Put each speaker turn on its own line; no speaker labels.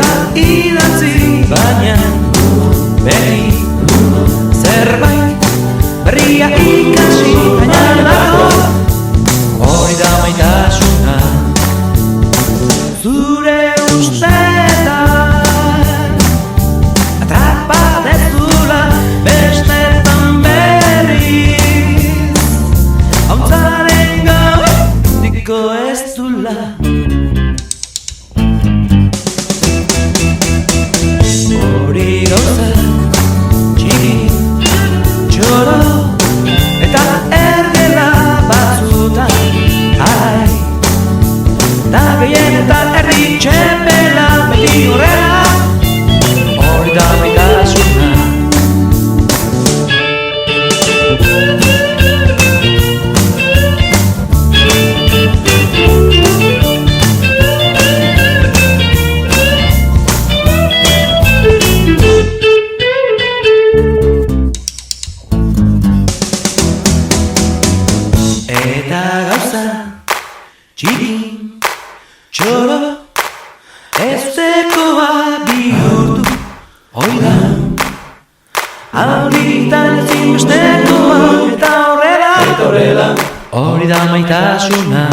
Eta idatzi baina beti zerbait berria ikasi baina dago hori da maitasuna zure ustetan atrapa dezula bestetan berriz hauntzaren gabe diko ez dula hori gauza txiki txoro eta ergela batzutan ai da gehienetan herri txepela beti horrela hori da maitasuna eta gauza txiki txoro estekoa bihurtu oida alditan ezinbestekoa eta horrela hori da maitasuna